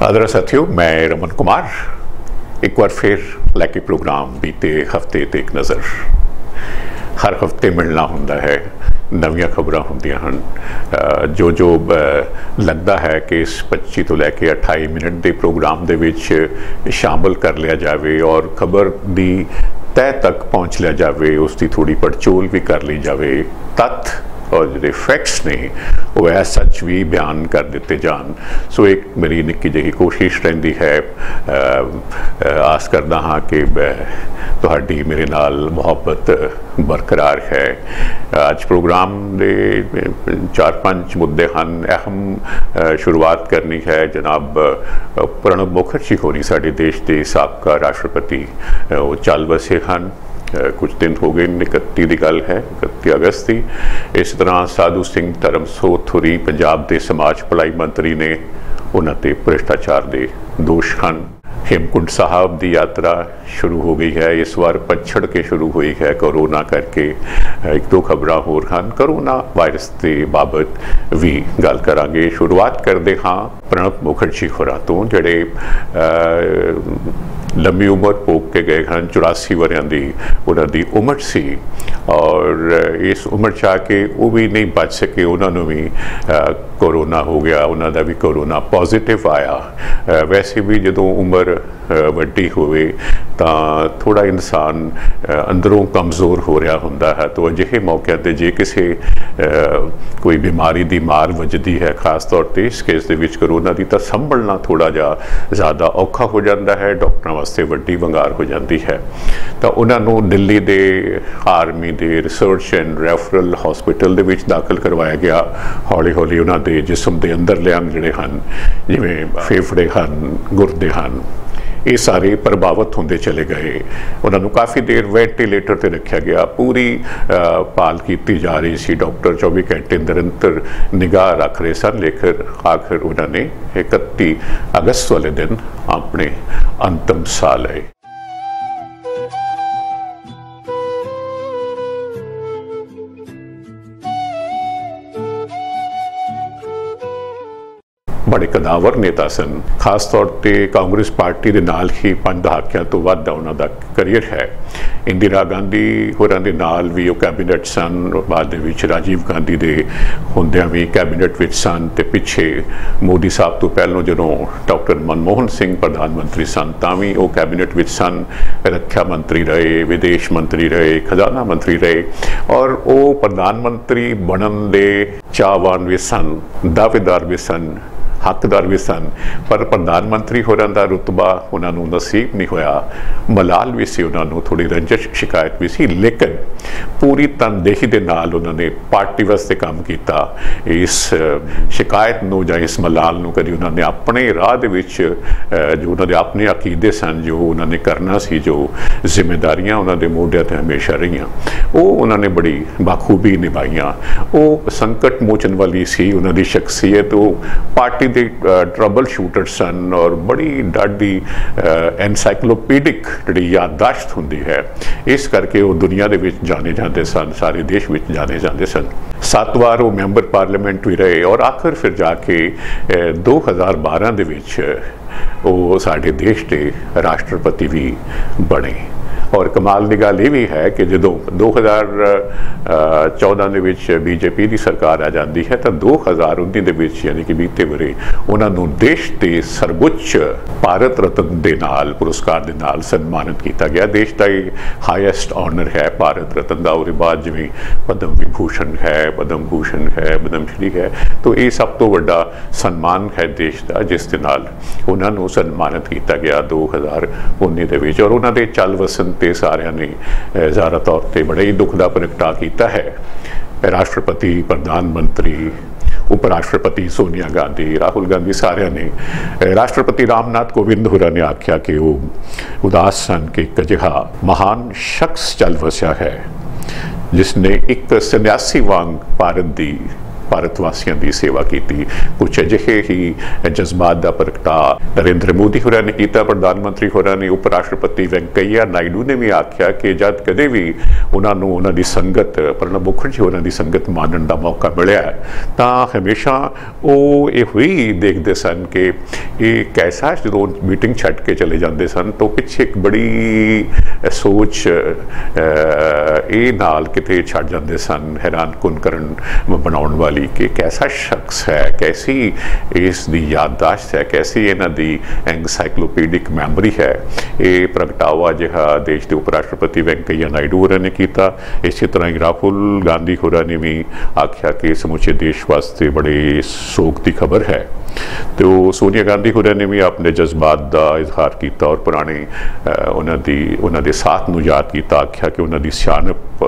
आदर साथियों, मैं रमन कुमार एक बार फिर लैके प्रोग्राम बीते हफ्ते ते एक नज़र। हर हफ्ते मिलना हुंदा है, नवीं खबरां हुंदियां हन। जो लगता है कि इस 25 तो लैके 28 मिनट के प्रोग्राम दे विच शामिल कर लिया जाए और खबर दी तय तक पहुँच लिया जाए, उसकी थोड़ी पड़चोल भी कर ली जाए, तथ्य और जो फैक्ट्स ने वो है सच भी बयान कर दिते जान। सो एक मेरी निक्की जी कोशिश रही है। आस करदा हाँ कि तुहाडी मेरे नाल मुहब्बत बरकरार है। आज प्रोग्राम दे 4-5 मुद्दे हैं। अहम शुरुआत करनी है। जनाब प्रणब मुखर्जी होनी साडे देश के साबका राष्ट्रपति वो चल बसे हैं। कुछ दिन हो गए, 31 की गल है, 31 अगस्त की। इस तरह साधु सिंह धर्मसोत होरी पंजाब के समाज भलाई मंत्री ने उन्होंने भ्रष्टाचार के दोष हैं। हेमकुंड साहब की यात्रा शुरू हो गई है, इस बार पछड़ के शुरू हुई है कोरोना करके। एक दो खबर होर हैं कोरोना वायरस के बाबत भी गल करांगे। शुरुआत करते हाँ प्रणब मुखर्जी होरां तो, जिहड़े लंबी उम्र भोग के गए हैं। 84 वरियां की उन्होंने उम्र सी और इस उम्र च आके वो भी नहीं बच सके, उन्होंने भी कोरोना हो गया, उन्होंने भी कोरोना पॉजिटिव आया। वैसे भी जो उम्र वड्डी होवे तो थोड़ा इंसान अंदरों कमज़ोर हो रहा होंदा है। तो अजिहे मौके पर जे किसी कोई बीमारी की मार वजदी है, खास तौर पर इस केस के कोरोना की, तो संभलना थोड़ा जा ज़्यादा औखा हो जाता है, डॉक्टरों वास्ते वड्डी वंगार हो जाती है। तो उन्होंने दिल्ली के आर्मी के रिसर्च एंड रैफरल हॉस्पिटल के दाखिल करवाया गया। हौली हौली उन्होंने जिसम के अंदरले अंग जोड़े हैं, जिमें फेफड़े हैं, गुरदे हैं, ये सारे प्रभावित होंदे चले गए। उन्होंने काफ़ी देर वेंटिलेटर पर रखा गया। पूरी पाल की जा रही सी, डॉक्टर 24 घंटे निरंतर निगाह रख रहे सन। लेकर आखिर उन्होंने 31 अगस्त वाले दिन अपने अंतिम साह लए। बड़े कदावर नेता सन, खास तौर पर कांग्रेस पार्टी के नाल ही 5 दहाकियां तो वध उन्होंने करियर है। इंदिरा गांधी होरां दे नाल भी वो कैबिनेट सन, बाद विच राजीव गांधी के होंदियां भी कैबिनेट विच सन, ते पिछे मोदी साहब तो पहलों जो डॉक्टर मनमोहन सिंह प्रधानमंत्री सन तां भी वो कैबिनेट विच सन। रक्षा मंत्री रहे, विदेश मंत्री रहे, खजाना मंत्री रहे और वो प्रधानमंत्री बनन दे चाहवान भी सन, दावेदार भी सन, हकदार भी सन। पर प्रधानमंत्री होरां दा रुतबा उन्होंने नसीब नहीं होया। मलाल भी सी, उन्होंने थोड़ी रंजिश शिकायत भी सी, लेकिन पूरी तनदेही दे नाल उन्होंने पार्टी वास्ते काम किया। इस शिकायत नूं जां इस मलाल नूं कदी उन्होंने अपने राह दे विच जो उन्होंने अपने अकीदे सन, जो उन्होंने करना सी, जो जिम्मेदारियां उन्होंने मोढियां ते हमेशा रहियां, वो उन्होंने बड़ी बाखूबी निभाइयां। वो संकट मोचन वाली सी उन्होंने शख्सियत। वो पार्टी ट्रबल शूटर सन और बड़ी डाढ़ी एनसाइक्लोपीडिक जी याददाश्त होंदी है। इस करके वो दुनिया के जाने जाते सन, सारे देश में जाने जाते सन। 7 बार वो मैंबर पार्लीमेंट भी रहे और आखिर फिर जाके 2012 के विच वो साडे देश के राष्ट्रपति भी बने। और कमाल की गल ये भी है कि जो 2014 के विच बीजेपी की सरकार आ जाती है तो 2019 के विच यानी कि बीते वरे उन्होंने देश के सर्वोच्च भारत रत्न के नाल पुरस्कार के नाल सन्मानित किया गया। देश का हाईएस्ट ऑनर है भारत रत्न का। और बाद जिमें पद्म विभूषण है, पद्म भूषण है, पद्मश्री है, तो ये सब तो बड़ा सन्मान है देश का, जिस दे नाल उन्होंने सन्मानित किया गया 2019 के विच। और उन्होंने चल वसन ते सारियां ने ज़ाहिर तौर पर बड़ा ही दुख का प्रगटा किया है। राष्ट्रपति, प्रधानमंत्री, उपराष्ट्रपति सोनिया गांधी, राहुल गांधी सारियां ने, राष्ट्रपति रामनाथ कोविंद होरां ने आख्या कि वो उदास सन कि एक अजिहा महान शख्स चल वसिया है जिसने एक सन्यासी वांग भारत की ਭਾਰਤ ਵਾਸੀਆਂ ਦੀ ਸੇਵਾ ਕੀਤੀ। ਕੁਝ ਅਜਿਹੇ ਹੀ ਜਜ਼ਬਾਤ ਦਾ ਪ੍ਰਗਟਾ ਨਰਿੰਦਰ ਮੋਦੀ ਹੋਰਾਂ ਨੇ ਕੀਤਾ, ਪ੍ਰਧਾਨ ਮੰਤਰੀ ਹੋਰਾਂ ਨੇ, ਉਪ ਰਾਸ਼ਟਰਪਤੀ ਵੈਂਕਈਆ ਨਾਇਡੂ ਨੇ ਵੀ ਆਖਿਆ ਕਿ ਜਦ ਕਦੇ ਵੀ ਉਹਨਾਂ ਨੂੰ ਉਹਨਾਂ ਦੀ ਸੰਗਤ, ਪ੍ਰਣਬ ਮੁਖਰਜੀ ਹੋਰਾਂ ਦੀ ਸੰਗਤ ਮਾਣਨ ਦਾ ਮੌਕਾ ਮਿਲਿਆ ਤਾਂ ਹਮੇਸ਼ਾ ਉਹ ਇਹੋ ਹੀ ਦੇਖਦੇ ਸਨ ਕਿ ਇਹ ਕੈਸਾ, ਜਦੋਂ ਮੀਟਿੰਗ ਛੱਡ ਕੇ ਚਲੇ ਜਾਂਦੇ ਸਨ ਤਾਂ ਪਿੱਛੇ ਇੱਕ ਬੜੀ ਸੋਚ ਇਹ ਨਾਲ ਕਿਤੇ ਛੱਡ ਜਾਂਦੇ ਸਨ, ਹੈਰਾਨਕੁਨ ਕਰਨ ਬਣਾਉਣ ਵਾਲੀ ਕਿ ਕੈਸਾ ਸ਼ਖਸ ਹੈ, ਕੈਸੀ ਇਸ ਦੀ ਯਾਦਦਾਸ਼ਤ ਹੈ, ਕੈਸੀ ਇਹਨਾਂ ਦੀ ਐਨਸਾਈਕਲੋਪੀਡਿਕ ਮੈਮਰੀ ਹੈ। ਇਹ ਪ੍ਰਗਟਾਵਾ ਜਿਹਾ ਦੇਸ਼ ਦੇ ਉਪ ਰਾਸ਼ਟਰਪਤੀ ਵੈਂਕਈਆ ਨਾਇਡੂ ਹੋਰਾਂ ਨੇ ਕੀਤਾ। ਇਸੇ ਤਰ੍ਹਾਂ ਹੀ ਰਾਹੁਲ ਗਾਂਧੀ ਹੋਰਾਂ ਨੇ ਵੀ ਆਖਿਆ ਕਿ ਸਮੁੱਚੇ ਦੇਸ਼ ਵਾਸਤੇ ਬੜੇ ਸੋਗ ਦੀ ਖਬਰ ਹੈ। तो सोनिया गांधी होਰਾਂ ने भी अपने जज्बात का इजहार किया और पुराने उन्हों के साथ नूं याद किया, आख्या कि उन्हों की सियाणप,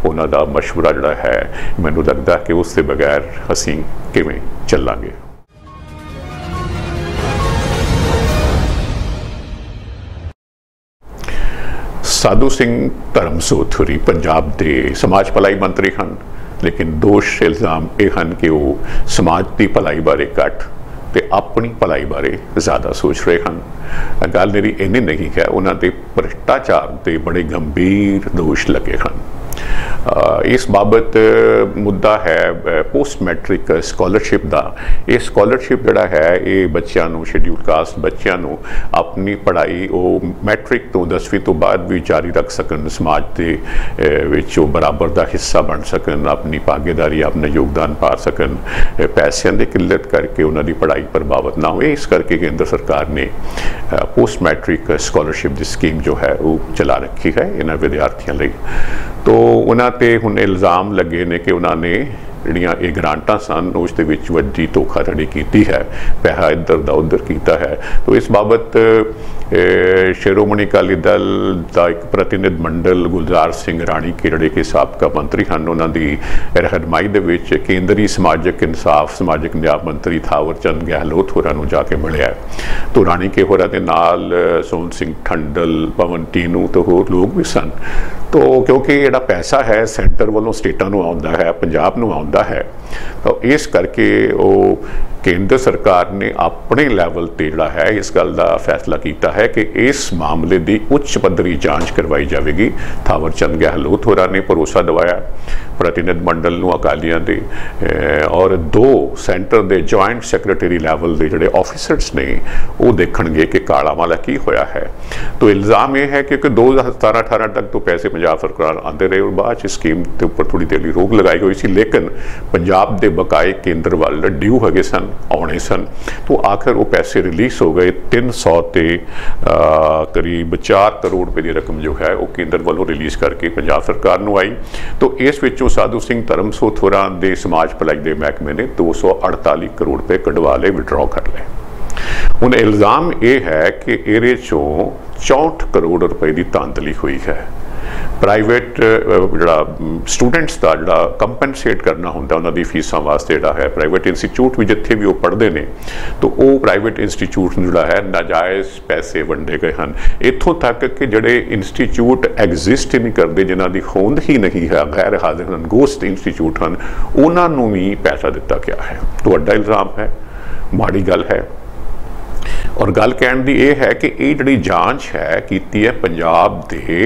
उन्हों का मशवरा जिहड़ा है, मैनूं लगता कि उसके बगैर असीं किवें चलांगे। साधु सिंह धर्मसोत होरी पंजाब के समाज भलाई मंत्री हैं, लेकिन दोष इल्जाम ये हैं कि वो समाज की भलाई बारे घट ते अपनी भलाई बारे ज़्यादा सोच रहे हैं। गल मेरी इन्नी नहीं है, उन्होंने भ्रष्टाचार के बड़े गंभीर दोष लगे हैं। इस बाबत मुद्दा है पोस्ट मैट्रिक स्कॉलरशिप का। ये स्कॉलरशिप जोड़ा है ये बच्चों, शेड्यूल कास्ट बच्चों अपनी पढ़ाई वो मैट्रिक तो 10वीं तो बाद भी जारी रख सकन, समाज के बराबर का हिस्सा बन सकन, अपनी भागीदारी, अपना योगदान पा सकन, पैसों की किल्लत करके उन्होंने पढ़ाई प्रभावित ना होए। इस करके केंद्र सरकार ने पोस्ट मैट्रिक स्कॉलरशिप की स्कीम जो है वो चला रखी है इन्होंने विद्यार्थियों लिए। तो उन्होंने हुण इल्ज़ाम लगे ने कि उन्होंने जिहड़ियां ये ग्रांटां सन उस दे विच वड्डी धोखाधड़ी की है, पैसा इधर दा उधर किया है। तो इस बाबत शिरोमणी अकाली दल का एक प्रतिनिध मंडल गुलजार सिंह राणी के जिहड़े कि साबका मंत्री हैं, उन्होंने रहनुमाई दे विच केंद्रीय समाजिक इंसाफ समाजिक न्याय मंत्री थावर चंद गहलोत होरां नूं जाके मिलिया। तो राणी के होरां दे नाल सोहन सिंह ठंडल, पवन टीनू तो होर लोग भी सन। तो क्योंकि जिहड़ा पैसा है सेंटर वालों स्टेटां नूं आउंदा है, पंजाब नूं आउंदा है, तो इस करके वो केंद्र सरकार ने अपने लैवल पर जिहड़ा है इस गल का फैसला किया है कि इस मामले की उच्च पद्धरी जांच करवाई जाएगी। थावर चंद गहलोत होरां ने भरोसा दवाया प्रतिनिध मंडल नूं अकालियां दे और 2 सेंटर के जॉइंट सैक्रटरी लैवल के जिहड़े ऑफिसर्स ने वो देखणगे कि काला माला की होया है। तो इल्ज़ाम यह है कि 2017-18 तक तो पैसे पंजाब सरकार आते रहे और बाद स्कीम के उपर थोड़ी देर रोक लगाई गई सी, लेकिन पंजाब के बकाए केंद्र वाल ड्यू है सन, आने सन। तो आखिर वो पैसे रिलीज़ हो गए। 300 ते करीब 4 करोड़ रुपए की रकम जो है वो केंद्र वालों रिलीज़ करके पंजाब सरकार नूं आई। तो इस विचों साधु सिंह धर्मसोत होरां दे समाज भलाई दे महकमे ने 248 करोड़ रुपए कढवा ले, विड्रॉ कर ले। हुण इल्ज़ाम ये है कि इहदे चों 64 करोड़ रुपए की धांधली हुई है। प्राइवेट जिहड़ा स्टूडेंट्स का जिहड़ा कंपनसेट करना होंदा उन्होंने फीसां वास्ते जिहड़ा है प्राइवेट इंस्टीट्यूट भी जिथे भी वो पढ़ते हैं, तो वो प्राइवेट इंस्टीट्यूट जिहड़ा है नाजायज़ पैसे वंडे गए हैं। इत्थों तक कि जिहड़े इंस्टीट्यूट एग्जिस्ट ही नहीं करते, जिन्हां दी होंद ही नहीं है, गैर हाजिर हैं, गोस्ट इंस्टीट्यूट हैं, उन्होंने भी पैसा दिता गया है। तो वड्डा इल्ज़ाम है, माड़ी गल है। और गल कहण दी ये है कि ये जिहड़ी जांच है कीती है पंजाब के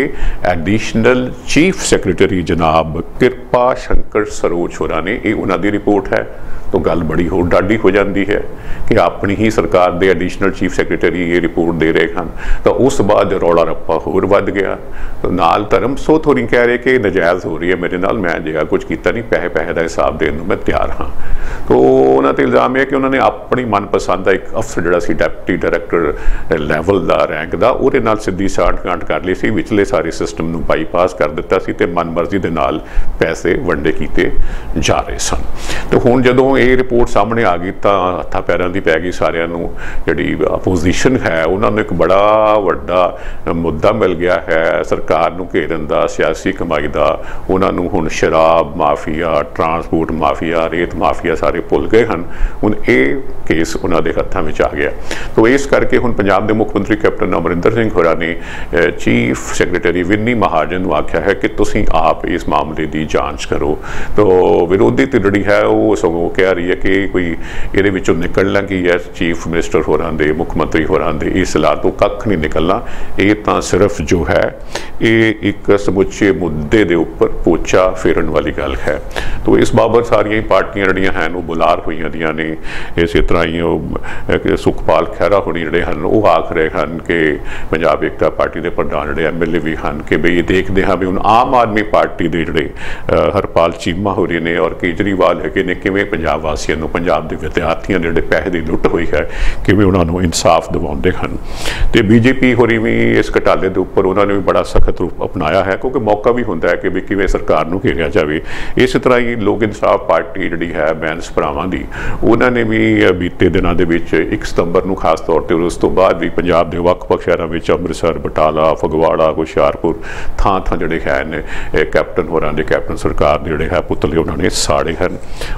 एडिशनल चीफ सैक्रटरी जनाब कृपा शंकर सरोज होरां ने, ये उन्हां दी रिपोर्ट है। तो गल बड़ी होर डाढ़ी हो जाती है कि अपनी ही सरकार के एडिशनल चीफ सैक्रटरी ये रिपोर्ट दे रहे हैं। तो उस बाद रौला रप्पा होर वध गया। तो नाल धर्मसोत होरी कह रहे कि नजायज़ हो रही है मेरे नाल, मैं जिहा कुछ किया नहीं, पैसे का हिसाब देने मैं तैयार हाँ। तो उन्होंने इल्ज़ाम है कि उन्होंने अपनी मनपसंद का एक अफसर जिहड़ा सी डिप्टी डायरैक्टर लैवल का रैंक का उहदे नाल सीधी साठ-गांठ कर ली सी, विचले सारे सिस्टम नूं बाईपास कर दिता सी ते मनमर्जी दे नाल पैसे वंडे कीते जा रहे सन। तो हुण जदों ਜਦੋਂ ਇਹ ਰਿਪੋਰਟ ਸਾਹਮਣੇ ਆ ਗਈ ਤਾਂ ਹੱਥਾਂ ਪੈਰਾਂ ਦੀ ਪੈ ਗਈ ਸਾਰਿਆਂ ਨੂੰ। ਜਿਹੜੀ ਅਪੋਜੀਸ਼ਨ ਹੈ ਉਹਨਾਂ ਨੂੰ ਇੱਕ ਬੜਾ ਵੱਡਾ ਮੁੱਦਾ ਮਿਲ ਗਿਆ ਹੈ ਸਰਕਾਰ ਨੂੰ ਘੇਰਨ ਦਾ, ਸਿਆਸੀ ਕਮਾਈ ਦਾ। ਉਹਨਾਂ ਨੂੰ ਹੁਣ ਸ਼ਰਾਬ ਮਾਫੀਆ, ਟਰਾਂਸਪੋਰਟ ਮਾਫੀਆ, ਰੇਤ ਮਾਫੀਆ ਸਾਰੇ ਭੁੱਲ ਗਏ ਹਨ। ਹੁਣ ਇਹ ਕੇਸ ਉਹਨਾਂ ਦੇ ਹੱਥਾਂ ਵਿੱਚ ਆ ਗਿਆ। ਤਾਂ ਇਸ ਕਰਕੇ ਹੁਣ ਪੰਜਾਬ ਦੇ ਮੁੱਖ ਮੰਤਰੀ ਕੈਪਟਨ ਅਮਰਿੰਦਰ ਸਿੰਘ ਹੋਰਾਂ ਨੇ ਚੀਫ ਸੈਕਟਰੀ ਵਿਨੀ ਮਹਾਜਨ ਨੂੰ ਆਖਿਆ ਹੈ ਕਿ ਤੁਸੀਂ ਆਪ ਇਸ ਮਾਮਲੇ ਦੀ ਜਾਂਚ ਕਰੋ। ਤਾਂ ਵਿਰੋਧੀ ਧਿਰ ਜਿਹੜੀ ਹੈ ਉਹ ਸਗੋਂ ਕਹਿ ਰਹੀ ਹੈ ਕਿ ਕੋਈ ਇਹਦੇ ਵਿੱਚੋਂ ਨਿਕਲਣਾ ਕੀ ਹੈ, ਚੀਫ ਮਿਨਿਸਟਰ ਹੋਰਾਂ ਦੇ, ਮੁੱਖ ਮੰਤਰੀ ਹੋਰਾਂ ਦੇ ਇਸ ਸਲਾਹ ਤੋਂ ਕੱਖ ਨਹੀਂ ਨਿਕਲਣਾ। ਇਹ ਤਾਂ ਸਿਰਫ ਜੋ ਹੈ ਇਹ ਇੱਕ ਸਮੁੱਚੇ ਮੁੱਦੇ ਦੇ ਉੱਪਰ ਪੋਚਾ ਫੇਰਨ ਵਾਲੀ ਗੱਲ ਹੈ। ਤਾਂ ਇਸ ਬਾਬਤ ਸਾਰੀਆਂ ਪਾਰਟੀਆਂ ਜਿਹੜੀਆਂ ਹਨ ਉਹ ਬੁਲਾਰ ਹੋਈਆਂ ਦੀਆਂ ਨੇ। ਇਸੇ ਤਰ੍ਹਾਂ ਹੀ ਉਹ ਸੁਖਪਾਲ ਖਹਿਰਾ ਹੋਣੀ ਜਿਹੜੇ ਹਨ ਉਹ ਆਖ ਰਹੇ ਹਨ ਕਿ ਪੰਜਾਬ ਏਕਤਾ ਪਾਰਟੀ ਦੇ ਪ੍ਰਧਾਨ ਜਿਹੜੇ MLA ਵੀ ਹਨ ਕਿ ਬਈ ਦੇਖਦੇ ਹਾਂ ਵੀ ਹੁਣ ਆਮ ਆਦਮੀ ਪਾਰਟੀ ਦੇ ਜਿਹੜੇ ਹਰਪਾਲ ਚੀਮਾ ਹੋ ਰਹੇ ਨੇ ਔਰ ਕੇਜਰੀਵਾਲ ਹੈਗੇ ਨੇ ਕਿਵੇਂ ਪੰਜਾਬ ਵਾਸੀਆਂ ਨੂੰ, ਪੰਜਾਬ ਦੇ ਵਿਦਿਆਰਥੀਆਂ ਦੇ ਜਿਹੜੇ ਪੈਸੇ ਦੀ ਲੁੱਟ ਹੋਈ ਹੈ ਕਿਵੇਂ ਉਹਨਾਂ ਨੂੰ ਇਨਸਾਫ ਦਿਵਾਉਂਦੇ ਹਨ। ਤੇ BJP ਹੋਰੀ ਵੀ ਇਸ ਘਟਾਲੇ ਦੇ ਉੱਪਰ ਉਹਨਾਂ ਨੇ ਵੀ ਬੜਾ ਸਖਤ ਰੂਪ ਅਪਣਾਇਆ ਹੈ ਕਿਉਂਕਿ ਮੌਕਾ ਵੀ ਹੁੰਦਾ ਹੈ ਕਿ ਵੀ ਕਿਵੇਂ ਸਰਕਾਰ ਨੂੰ ਘੇਰਿਆ ਜਾਵੇ। ਇਸੇ ਤਰ੍ਹਾਂ ਹੀ ਲੋਕ ਇਨਸਾਫ ਪਾਰਟੀ ਜਿਹੜੀ ਹੈ ਬੈਂਸ ਭਰਾਵਾਂ ਦੀ, ਉਹਨਾਂ ਨੇ ਵੀ ਬੀਤੇ ਦਿਨਾਂ ਦੇ ਵਿੱਚ 1 ਸਤੰਬਰ ਨੂੰ ਖਾਸ ਤੌਰ ਤੇ ਉਸ ਤੋਂ ਬਾਅਦ ਵੀ ਪੰਜਾਬ ਦੇ ਵੱਖ-ਵੱਖ ਸ਼ਹਿਰਾਂ ਵਿੱਚ ਅੰਮ੍ਰਿਤਸਰ, ਬਟਾਲਾ, ਫਗਵਾੜਾ, ਹੁਸ਼ਿਆਰਪੁਰ ਥਾਂ ਜਿਹੜੇ ਹੈ ਨੇ ਕੈਪਟਨ ਹੋਰਾਂ ਦੇ, ਕੈਪਟਨ ਸਰਕਾਰ ਦੇ ਜਿਹੜੇ ਹੈ ਪੁਤਲੇ ਉਹਨਾਂ ਨੇ ਸਾੜੇ ਹਨ।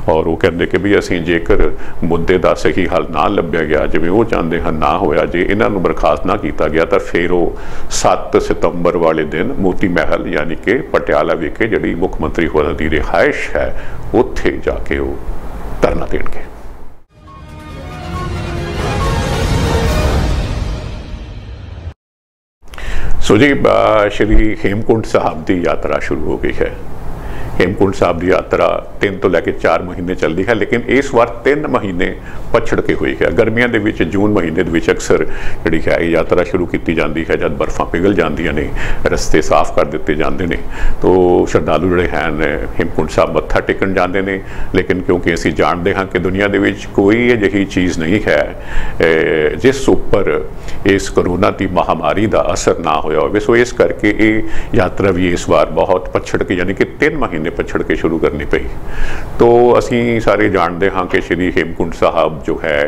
ਔਰ ਉਹ ਕਹਿੰਦੇ ਕਿ ਵੀ ਅਸੀਂ ਜੇਕਰ ਮੁੱਦੇ ਦਾ ਸਹੀ ਹੱਲ ਨਾ ਲੱਭਿਆ ਗਿਆ, ਜਿਵੇਂ ਉਹ ਚਾਹੁੰਦੇ ਹਨ ਨਾ ਹੋਇਆ, ਜੇ ਇਹਨਾਂ ਨੂੰ ਬਰਖਾਸਤ ਨਾ ਕੀਤਾ ਗਿਆ ਤਾਂ ਫਿਰ ਉਹ 7 ਸਤੰਬਰ ਵਾਲੇ ਦਿਨ ਮੋਤੀ ਮਹਿਲ ਯਾਨੀ ਕਿ ਪਟਿਆਲਾ ਵਿਖੇ ਜਿਹੜੀ ਮੁੱਖ ਮੰਤਰੀ ਹੋਰਾਂ ਦੀ ਰਿਹਾਇਸ਼ ਹੈ ਉੱਥੇ ਜਾ ਕੇ ਉਹ ਧਰਨਾ ਦੇਣਗੇ। ਸੋ ਜੀ ਸ਼੍ਰੀ ਹੇਮਕੁੰਟ ਸਾਹਿਬ ਦੀ ਯਾਤਰਾ ਸ਼ੁਰੂ ਹੋ ਗਈ ਹੈ। ਹੇਮਕੁੰਟ ਸਾਹਿਬ ਦੀ ਯਾਤਰਾ 3 ਤੋਂ ਲੈ ਕੇ 4 ਮਹੀਨੇ ਚੱਲਦੀ ਹੈ, ਲੇਕਿਨ ਇਸ ਵਾਰ 3 ਮਹੀਨੇ ਪਛੜ ਕੇ ਹੋਈ ਹੈ। ਗਰਮੀਆਂ ਦੇ ਵਿੱਚ ਜੂਨ ਮਹੀਨੇ ਦੇ ਵਿੱਚ ਅਕਸਰ ਜਿਹੜੀ ਹੈ ਇਹ ਯਾਤਰਾ ਸ਼ੁਰੂ ਕੀਤੀ ਜਾਂਦੀ ਹੈ ਜਦ ਬਰਫਾਂ ਪਿਘਲ ਜਾਂਦੀਆਂ ਨੇ, ਰਸਤੇ ਸਾਫ਼ ਕਰ ਦਿੱਤੇ ਜਾਂਦੇ ਨੇ। ਤੋ ਸ਼ਰਧਾਲੂ ਜਿਹੜੇ ਹਨ ਹੇਮਕੁੰਟ ਸਾਹਿਬ ਮੱਥਾ ਟੇਕਣ ਜਾਂਦੇ ਨੇ, ਲੇਕਿਨ ਕਿਉਂਕਿ ਅਸੀਂ ਜਾਣਦੇ ਹਾਂ ਕਿ ਦੁਨੀਆ ਦੇ ਵਿੱਚ ਕੋਈ ਅਜਿਹੀ ਚੀਜ਼ ਨਹੀਂ ਹੈ ਜਿਸ ਉੱਪਰ ਇਸ ਕਰੋਨਾ ਦੀ ਮਹਾਮਾਰੀ ਦਾ ਅਸਰ ਨਾ ਹੋਇਆ ਹੋਵੇ। ਸੋ ਇਸ ਕਰਕੇ ਇਹ ਯਾਤਰਾ ਵੀ ਇਸ ਵਾਰ ਬਹੁਤ ਪਛੜ ਕੇ ਯਾਨੀ ਕਿ 3 ਮਹੀਨੇ ਪਛੜ ਕੇ ਸ਼ੁਰੂ ਕਰਨੀ ਪਈ। ਤੋ ਅਸੀਂ ਸਾਰੇ ਜਾਣਦੇ ਹਾਂ ਕਿ ਸ਼੍ਰੀ ਹੇਮਕੁੰਟ ਸਾਹਿਬ ਜੋ ਹੈ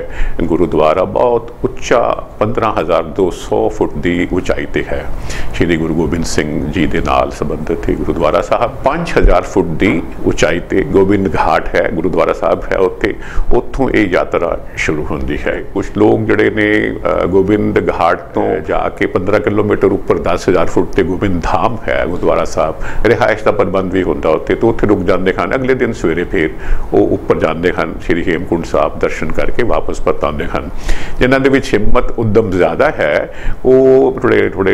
ਗੁਰੂਦੁਆਰਾ ਬਹੁਤ ਉੱਚਾ 15,200 ਫੁੱਟ ਦੀ ਉਚਾਈ ਤੇ ਹੈ। ਸ਼੍ਰੀ ਗੁਰੂ ਗੋਬਿੰਦ ਸਿੰਘ ਜੀ ਦੇ ਨਾਲ ਸੰਬੰਧਿਤ ਹੈ ਗੁਰੂਦੁਆਰਾ ਸਾਹਿਬ। 5,000 ਫੁੱਟ ਦੀ ਉਚਾਈ ਤੇ ਗੋਬਿੰਦ ਘਾਟ ਹੈ, ਗੁਰੂਦੁਆਰਾ ਸਾਹਿਬ ਹੈ ਉੱਥੇ, ਉੱਥੋਂ ਇਹ ਯਾਤਰਾ ਸ਼ੁਰੂ ਹੁੰਦੀ ਹੈ। ਕੁਝ ਲੋਕ ਜਿਹੜੇ ਨੇ ਗੋਬਿੰਦ ਘਾਟ ਤੋਂ ਜਾ ਕੇ 15 ਕਿਲੋਮੀਟਰ ਉੱਪਰ 10,000 ਫੁੱਟ ਤੇ ਗੋਬਿੰਦ ਧਾਮ ਹੈ ਗੁਰੂਦੁਆਰਾ ਸਾਹਿਬ, ਰਿਹਾਇਸ਼ ਦਾ ਪ੍ਰਬੰਧ ਵੀ ਹੁੰਦਾ ਉੱਥੇ, तो उत्थे रुक जाते हैं। अगले दिन सवेरे फिर वो उपर जाते हैं, श्री हेमकुंट साहब दर्शन करके वापस परताते हैं। जिन्होंने हिम्मत उद्यम ज़्यादा है वो थोड़े थोड़े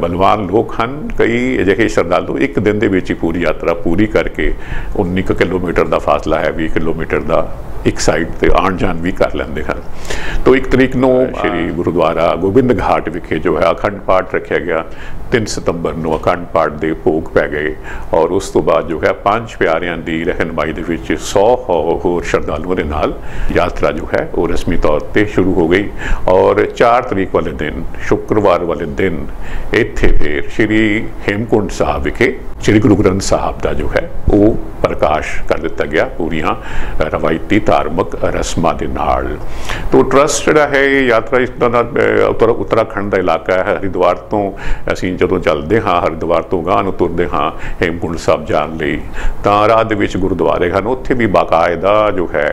बलवान लोग हैं। कई अजिहे श्रद्धालु एक दिन के ही पूरी यात्रा पूरी करके 19 किलोमीटर का फासला है, 20 किलोमीटर का एक साइड से आन जान भी कर लेंगे हैं। तो 1 तरीक को श्री गुरुद्वारा गोबिंद घाट विखे जो है अखंड पाठ रखा गया। 3 सितंबर को अखंड पाठ के भोग पै गए और उस तो बाद जो है 5 प्यारियां की रहनुमाई के 100 होर श्रद्धालुओं के नाल यात्रा जो है वो रस्मी तौर पर शुरू हो गई। और 4 तरीक वाले दिन शुक्रवार वाले दिन इत्थे फिर श्री हेमकुंट साहब विखे श्री गुरु ग्रंथ साहब का जो है वो प्रकाश कर दिता गया पूरियां रवायती धार्मिक रस्मां दे नाल। तो ट्रस्ट जिहड़ा है यात्रा इस तरह उत्तराखंड का इलाका है। हरिद्वार तो असीं जदों चलते हाँ, हरिद्वार तो गांह नूं तुरदे हाँ हेमकुंट साहब जाण लई, तां राह दे विच गुरुद्वारे हैं, उत्थे भी बाकायदा जो है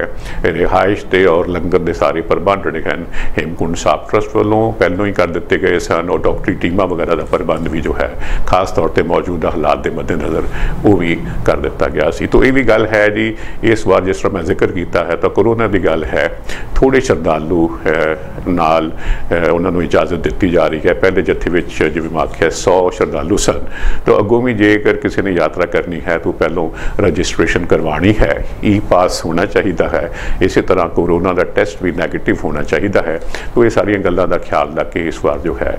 रिहाइश दे और लंगर दे सारे प्रबंध जिहड़े हैं हेमकुंट साहब ट्रस्ट वालों पहलों ही कर दिते गए सन। और डॉक्टरी टीमां वगैरह का प्रबंध भी जो है खास तौर पर मौजूदा हालात के मद्देनज़र वो भी कर दिता गया सी। तो ये भी गल है जी, इस बार जिस तरह मैं जिक्र किया है तो कोरोना की गल है, थोड़े श्रद्धालु नाल उन्होंने इजाजत दी जा रही है। पहले जत्थे विच जिवें मैं आखिया 100 श्रद्धालु सन, तो अगों भी जेकर किसी ने यात्रा करनी है तो पहलों रजिस्ट्रेशन करवानी है, ई पास होना चाहिए है, इसी तरह कोरोना का टेस्ट भी नैगेटिव होना चाहिए है। तो ये सारिया गल्लां दा ख्याल रख के इस बार जो है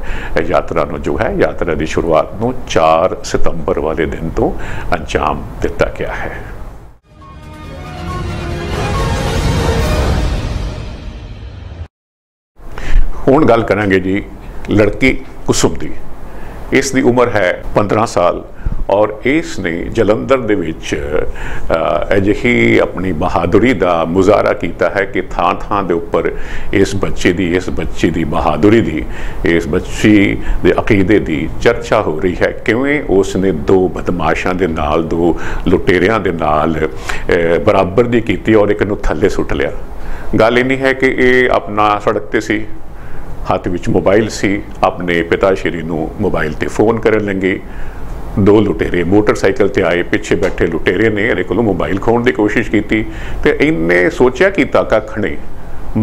यात्रा जो है यात्रा की शुरुआत 4 सितंबर वाले दिन तो अंजाम दिता गया है। हुण गल करांगे जी लड़की कुसुम दी। इसकी उम्र है 15 साल और इसने जलंधर दे विच अजिही अपनी बहादुरी का मुजाहरा किया है कि थां थां दे उपर इस बच्चे की बहादुरी की, इस बच्ची के अकीदे की चर्चा हो रही है। किवें उसने दो बदमाशां दे नाल, दो लुटेरियां दे नाल बराबर दी कीती और एक नूं थल्ले सुट लिया। गल इन्नी है कि ये अपना सड़क ते सी, हाथ विच मोबाइल सी, अपने पिता श्री नूं मोबाइल ते फोन करन लगे। दो लुटेरे मोटरसाइकिल ते आए, पिछे बैठे लुटेरे ने इहदे कोलों मोबाइल खोण की कोशिश की ते इन्हें सोचा कीता कख नहीं,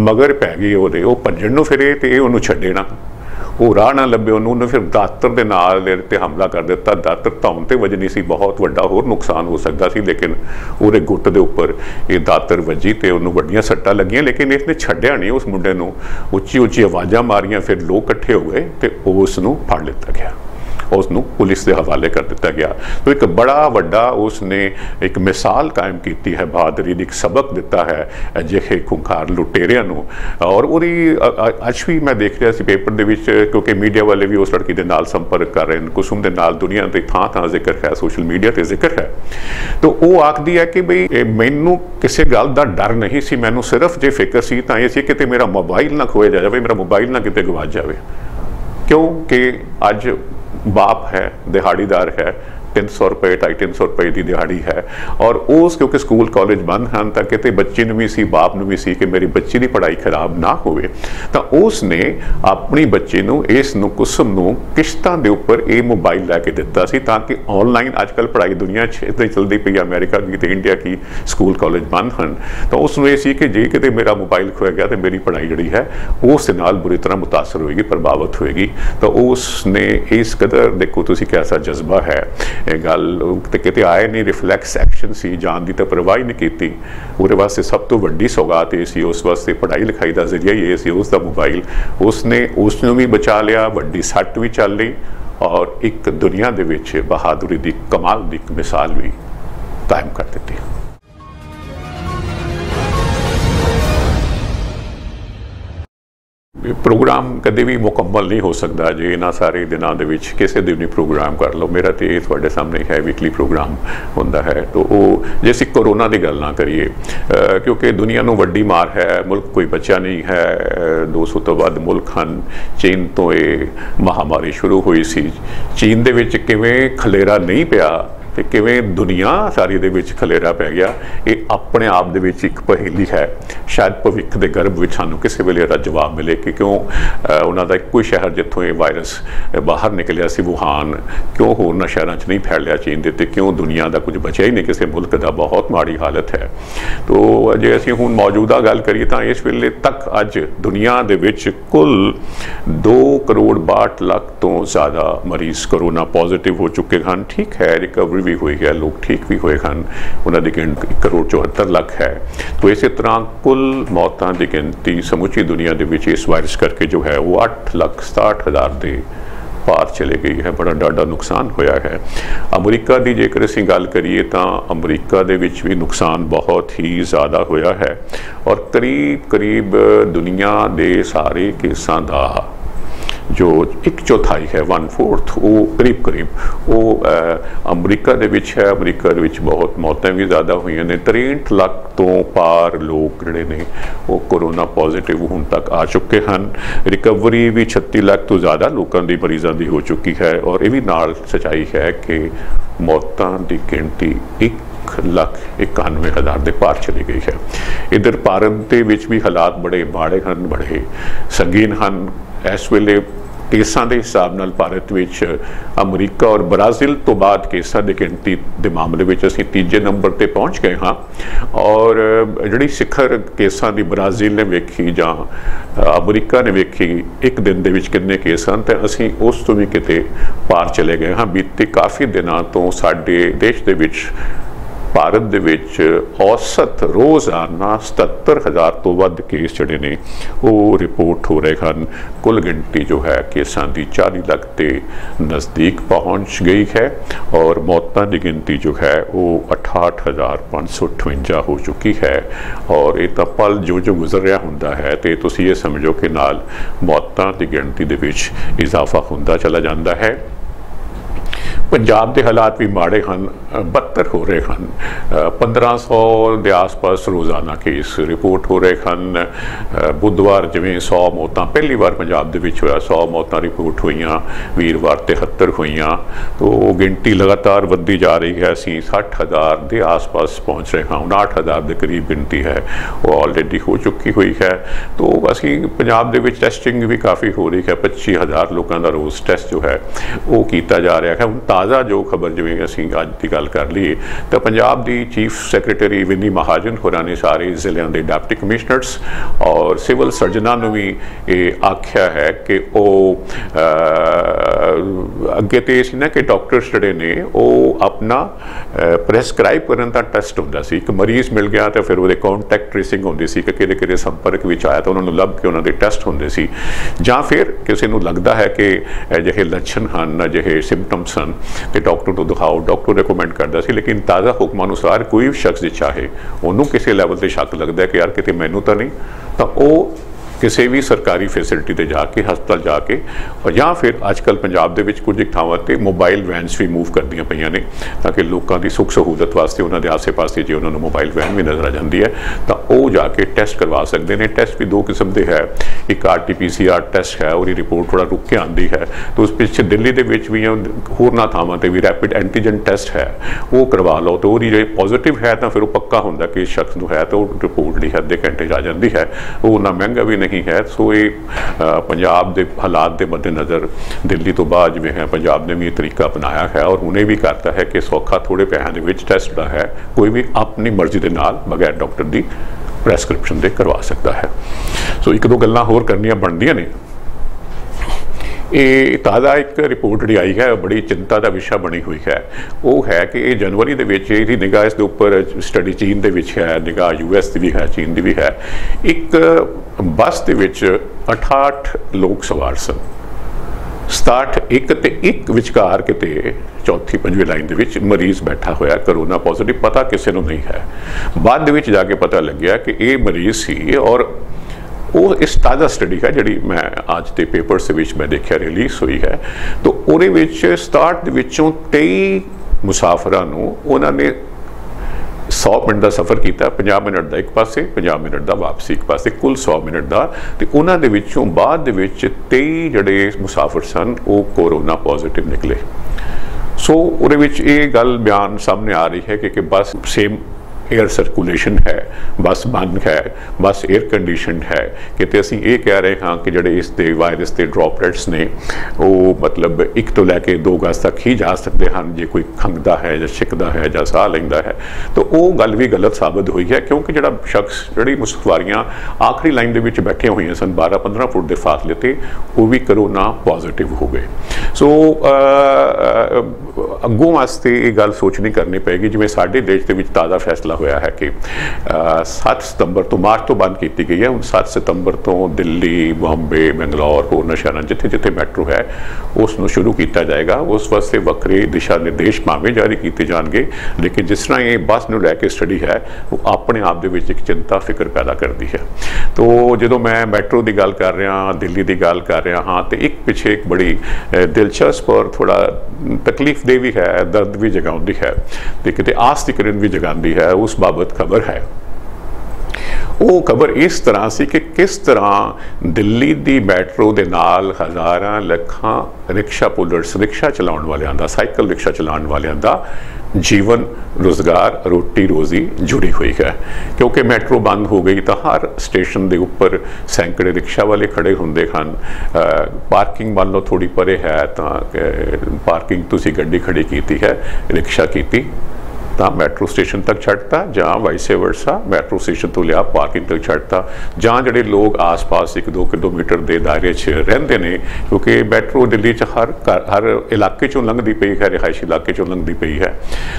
मगर पै गई ओहदे, वो भज्जण नूं फिरे ते इह उहनूं छड्डे ना, वो राह ना लभे उन्होंने, फिर दातर के नाल ते हमला कर दिता। दातर धौन ते वजनी सी, बहुत वड्डा होर नुकसान हो सकता सी, लेकिन उहदे गुੱਟ दे उपर ये दातर वजी ते उन्होंने वड्डियां सट्टां लगियां, लेकिन इसने छड्डिया नहीं उस मुंडे नूं। उच्ची उच्ची आवाज़ां मारियां, फिर लोग इकट्ठे हो गए ते उस नूं फड़ लिता गया, उसनूं पुलिस के हवाले कर दिता गया। तो एक बड़ा वड्डा उसने एक मिसाल कायम की है, बहादुरी दी, एक सबक दिता है अजिहे खुंखार लुटेरियां नूं। और उहदी अज भी मैं देख रहा सी पेपर दे विच, क्योंकि मीडिया वाले भी उस लड़की दे नाल संपर्क कर रहे हैं, कुसुम दे नाल दुनिया ते थां थां जिक्र है, सोशल मीडिया ते जिक्र है। तो वो आखदी है कि बई मैनू किसी गल का डर नहीं सी, मैनू सिर्फ जे फिक्र सी तां ये सी कि मेरा मोबाइल ना खोया जाए, मेरा मोबाइल ना किते गवाच जाए। क्योंकि अज बाप है, दिहाड़ीदार है, 300 रुपए 250 रुपए की दिहाड़ी है, और उस क्योंकि स्कूल कॉलेज बंद हैं तो कितने बच्चे भी सी, बाप भी सी कि मेरी बच्ची की पढ़ाई खराब ना होवे, तो उसने अपनी बच्ची नूं इस कुसुम नूं किश्तां दे उपर ये मोबाइल लैके दिता सी, ताकि ऑनलाइन अजकल पढ़ाई दुनिया चलती पई, अमेरिका की तो इंडिया की स्कूल कॉलेज बंद हैं, तो उसनूं ये सी कि जे किते मेरा मोबाइल खोया गया तो मेरी पढ़ाई जिहड़ी है उस नाल बुरी तरह मुतासर होएगी, प्रभावित होएगी। तो उसने इस कदर देखो तुसीं कैसा जज्बा है, गल किते आए नहीं, रिफ्लैक्स एक्शन सी, जान की तो परवाह ही नहीं की। उहदे वास्ते सब तो वड्डी सौगात ये सी, उस वास्ते पढ़ाई लिखाई का जरिया ही ये सी उसका मोबाइल, उसने उसनूं भी बचा लिया, वड्डी सट भी चल ली, और एक दुनिया दे विच बहादुरी की कमाल की मिसाल भी कायम कर दी। प्रोग्राम कभी भी मुकम्मल नहीं हो सकता जे इन्हां सारे दिनों के विच किसी दिन भी प्रोग्राम कर लो। मेरा तो ये तुहाडे सामने है वीकली प्रोग्राम होंदा है। तो वो जे असीं कोरोना की गल ना करिए, क्योंकि दुनिया नूं वड्डी मार है, मुल्क कोई बचा नहीं है, 200 तो वध मुल्क हैं। चीन तो ये महामारी शुरू हुई सी, चीन दे विच किवें खलेरा नहीं पिया ते किवें दुनिया सारी दे विच खलेरा पै गया, ये अपने आप दे विच एक पहेली है। शायद भविख के गर्भ विच सानूं किसी वेले दा जवाब मिले कि क्यों उन्हां दा इक्को शहर जिथों ये वायरस बाहर निकलिया सी, वुहान, क्यों होरनां शहरां च नहीं फैलिया चीन दे, ते क्यों दुनिया का कुछ बचिया ही नहीं, किसी मुल्क का बहुत माड़ी हालत है। तो जे असीं हुण मौजूदा गल करिए तां इस वेले तक अज दुनिया दे विच कुल 2,62,00,000 तो ज़्यादा मरीज़ कोरोना पॉजिटिव हो चुके हैं। ठीक है, रिकवरी भी हुई है, लोग ठीक भी हुए हैं, उन्होंने गिनती 1,74,00,000 है। तो इस तरह कुल मौतों की गिनती समुची दुनिया के विच इस वायरस करके जो है वो 8,60,000 के पार चले गई है। बड़ा डाढा नुकसान होया है। अमरीका की जेकर असीं गल करिए तो अमरीका दे विच भी नुकसान बहुत ही ज़्यादा होया है, और करीब करीब दुनिया के सारे केसां का जो 1/4 है, 1/4 वो करीब करीब वो अमरीका दे विच है। अमरीका दे विच बहुत मौतें भी ज़्यादा हुई ने। 63 लाख तो पार लोग जिहड़े ने वो कोरोना पॉजिटिव हुण तक आ चुके हैं। रिकवरी भी 36 लाख तो ज़्यादा लोगों की मरीजों की हो चुकी है, और ये भी नाल सच्चाई है कि मौतों की गिनती 1,91,000 के पार चली गई है। इधर भारत के विच भी हालात बड़े माड़े हैं, बड़े संगीन हैं। इस वेले केसां के हिसाब नाल भारत विच अमरीका और ब्राज़ील तो बाद केसां की गिनती के मामले में असीं 3जे नंबर पर पहुँच गए हाँ। और जिहड़ी सिखर केसां की ब्राज़ील ने वेखी जां अमरीका ने वेखी एक दिन दे विच किन्ने केस हैं, तो असीं उस तो भी किते पार चले गए हाँ। बीते काफ़ी दिनों तो साडे देश दे विच भारत दे विच औसत रोज़ाना 77,000 तो वध केस जिहड़े ने वो रिपोर्ट हो रहे हैं। कुल गिनती जो है केसां की 40 लाख के नज़दीक पहुँच गई है, और मौतों की गिनती जो है वो 68,558 हो चुकी है। और ये तो पल जो जो गुजर रहा हुंदा है, तो तुसीं ये समझो कि नाल मौतों की गिनती दे विच इजाफा हुंदा चला जाता है। पंजाब के हालात भी माड़े हैं, बदतर हो रहे हैं। 1500 के आस-पास रोज़ाना केस रिपोर्ट हो रहे हैं। बुधवार जिमें 100 मौतां पहली बार पंजाब दे विच होया, 100 मौतां रिपोर्ट हुईयां, वीरवार 73 हुईयां। तो गिनती लगातार वधदी जा रही है। असीं 60,000 के आस-पास पहुँच रहे हैं, 59,000 के करीब गिनती है वो ऑलरेडी हो चुकी हुई है। तो असीं पंजाब दे विच टेस्टिंग भी काफ़ी हो रही है, 25,000 लोगों का रोज़ टेस्ट जो है वो किया जा रहा है। हुण ताज़ा जो खबर जिवें असीं अज की गल कर लीए तो पंजाब की चीफ सैक्रटरी विनी महाजन होरां ने सारे जिलों के डिप्टी कमिश्नर्स और सिविल सर्जनां नूं भी ये आख्या है कि अगे तो सी ना कि डॉक्टर्स जिहड़े ने वो अपना प्रेसक्राइब करन दा टेस्ट हुंदा सी। एक मरीज़ मिल गया तो फिर वो कॉन्टैक्ट ट्रेसिंग होंदी सी कि किहदे संपर्क विच आया तो उन्होंने लभ के उन्होंने टेस्ट होंदे सी। जां फिर किसी नूं लगदा है कि अजिहे लक्षण हैं, अजिहे सिम्पटम्स हैं तो डॉक्टर को दिखाओ, डॉक्टर रिकमेंड करता सी। लेकिन ताज़ा हुक्म अनुसार कोई भी शख्स जो चाहे उन्होंने किसी लैवल से शक लगता है कि यार कितने मैनू तो नहीं, तो वो किसी भी सरकारी फैसिलिटी ते जाके हस्पताल जाके या फिर अजकल पंजाब दे विच कुछ थावां ते मोबाइल वैनस भी मूव करदियां पईयां ने ताकि लोगों की सुख सहूलत वास्ते उन्होंने आसे पासे जो उन्होंने मोबाइल वैन भी नज़र आ जाती है तो वह जाके टेस्ट करवा सकते हैं। टेस्ट भी दो किस्म के है, एक RT-PCR टेस्ट है और रिपोर्ट थोड़ा रुक के आती है। तो उस पिछले दिल्ली के भी होरना थावां ते भी रैपिड एंटीजन टेस्ट है वो करवा लो तो वो पॉजिटिव है तो फिर वो पक्का होंदा कि इस शख्स को है तो रिपोर्ट जी अद्धे घंटे आ जाती है। वो उन्ना महंगा भी नहीं है। सो ये पंजाब के हालात के मद्देनज़र दिल्ली तो बाद जिवें है पंजाब ने भी ये तरीका अपनाया है और उन्हें भी करता है कि सौखा थोड़े पैसों के विच टेस्ट का है कोई भी अपनी मर्जी के नाल बगैर डॉक्टर की प्रेसक्रिप्शन दे करवा सकता है। सो एक दो गल्लां होर करनियां बनदियां ने। ये ताज़ा एक रिपोर्ट जी आई है बड़ी चिंता का विषय बनी हुई है, वो है कि ये जनवरी के निगाह इसके उपर स्टडी चीन के है, निगाह US की भी है, चीन की भी है। एक बस के 68 लोग सवार सन, 67 एक ते एक विचकार किते चौथी पंजवीं लाइन के विच मरीज़ बैठा होया करोना पॉजिटिव, पता किसी को नहीं है। बाद विच जाके पता लग्या कि ये मरीज़ सी और वो इस ताज़ा स्टडी है जी मैं आज के पेपर्स के मैं देखा रिलीज़ हुई है। तो वो 67 के विचों 23 मुसाफिरां नूं उन्होंने 100 मिनट का सफ़र किया, 50 मिनट का एक पासे, 50 मिनट का वापसी एक पासे, कुल 100 मिनट का। तो उन्होंने विचों बाद 23 जड़े मुसाफिर सन वो कोरोना पॉजिटिव निकले। सो वो गल बयान सामने आ रही है कि बस सेम एयर सर्कुलेशन है, बस बंद है, बस एयर कंडीशन है कि असी ये कह रहे हाँ कि जड़े इस वायरस के ड्रॉपलेट्स ने वो मतलब 1 तो लैके 2 गज तक ही जा सकते हैं जे कोई खंघदा है या छिकदा है या साह लेंदा है। तो वो गल भी गलत साबित हुई है क्योंकि जड़ा शख्स जड़ी सवारियां आखिरी लाइन के विच बैठे हुई सन 12-15 फुट के फासले ते वो भी करोना पॉजिटिव हो गए। सो अगों वास्ते ये गल सोचनी करनी पेगी जिवें साडे देश के ताज़ा फैसला होया है कि 7 सितंबर तो मार्च तो बंद की गई है। हुण 7 सितंबर तो दिल्ली, बॉम्बे, बेंगलौर होरना शहरां जिथे जिथे मैट्रो है उसनूं शुरू किया जाएगा। उस वास्ते वक्रे दिशा निर्देश भावें जारी किए जाएंगे, लेकिन जिस तरह ये बस नूं लैके स्टडी है वो अपने आप दे विच एक चिंता फिक्र पैदा करती है। तो जो मैं मैट्रो की गल कर रहा, दिल्ली की गल कर रहा हाँ, तो एक पिछे एक बड़ी दिलचस्प और थोड़ा तकलीफ दे भी है, दर्द भी जगाउंदी है, तो किते आस की किरण भी जगाती है। उस बाबत खबर है, वो खबर इस तरह से कि किस तरह दिल्ली की मैट्रो के नाल हज़ारां लखां रिक्शा पुलर्स, रिक्शा चलाने वालों का, साइकिल रिक्शा चलाने वालों का जीवन रोज़गार रोटी रोज़ी जुड़ी हुई है। क्योंकि मैट्रो बंद हो गई तो हर स्टेशन के उपर सैकड़े रिक्शा वाले खड़े होंगे हैं। पार्किंग मान लो थोड़ी परे है तो पार्किंग तुसी गड्डी खड़ी की है, रिक्शा की तो मैट्रो स्टेशन तक छड़ता, जहाँ वाइस वर्सा मैट्रो स्टेशन तो लिया पार्किंग तक छड़ता, जहाँ जड़े लोग आस पास 1-2 किलोमीटर के दायरे रेंदे ने, क्योंकि मैट्रो दिल्ली हर इलाके चों लंघदी पई है, रिहायशी इलाके चों लंघदी पई है।